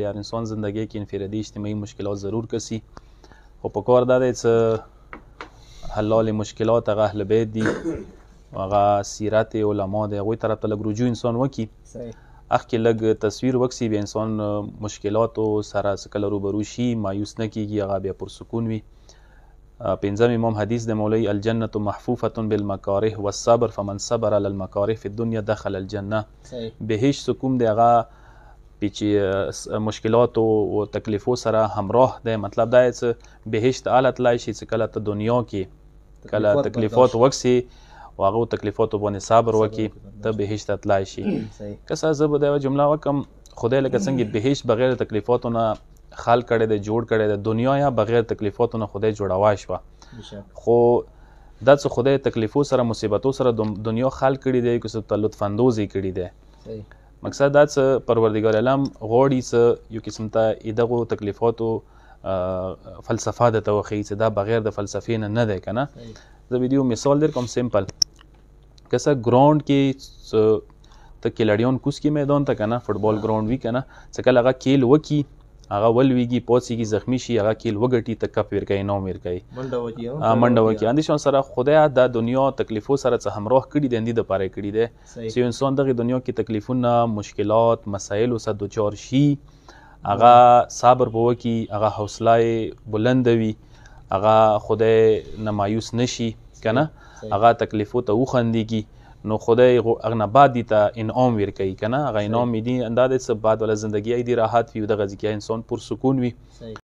هر انسان زندگی کې انفرادي اجتماعي مشکلات ضرور کسی خو په کار دا دی چې حلال مشکلات هغه اهل بیت دي هغه سیرت علما دی هغوی طرف ته لږ رجوع انسان وکړي اخکې لږ تصویر وکړي بیا انسان مشکلاتو سره څه کله روبرو شي مایوس نه کیږي هغه بیا پرسکون وي پنځم امام حدیث د مولوی الجنة محفوفة بالمکاره والصبر فمن صبر على المکاره في الدنیا دخل الجنه بهشت کوم دی هغه چې مشکلات او تکلیفو سره همراه دی مطلب دا چې بهشت اعلی تلای شي چې کله ته دنیا کې کله تکلیفات وکسي او هغه تکلیفاتو باندې صبر وکړي ته بهشت تلای شي که څه زه به دا جمله وکم خدای لکه څنګه بهشت بغیر تکلیفاتو نه خلق کړی دی جوړ کړی دی دنیا یا بغیر تکلیفاتو نه خدای جوړوای شوه خو دا چې خدای تکلیفو سره مصیبتو سره دنیا خلق کړی دی که څه ته لطف اندوزي کړی دی مقصد دا چې پروردګار عالم غواړي چې یو قسم ته دغو تکلیفاتو فلسفه درته وښیي چې دا بغیر د فلسفې نه دی که نه زه ویډیو مثال در کوم سمپل که څه ګراوند کې ته کیلاډیان کوز کې میدان ته که نه فټبال ګراوند وي که نه چې کله هغه کیل وکړي هغه ولویږي پوڅېږي زخمی شي هغه کیل وګټي ته کپ ورکوي انعام ورکوي منډه وکړي اندې شان سره خدای دا دنیا تکلیفو سره څه همراه کړي دی اندې دپاره یې کړي دی چې یو انسان دغې دنیا کې تکلیفونه مشکلات مسایلو سره دوچار شي هغه صبر به وکړي هغه حوصله یې بلنده وي هغه خدای نه مایوس نه شي که نه هغه تکلیفو ته وخندېږي نو خدای هغه نه بعد دي ته انعام ورکوي که نه هغه انعام یې دي دا دی چې بعد والا زندګي یې دي راحت وي او دغه ځای کې انسان پرسکون وي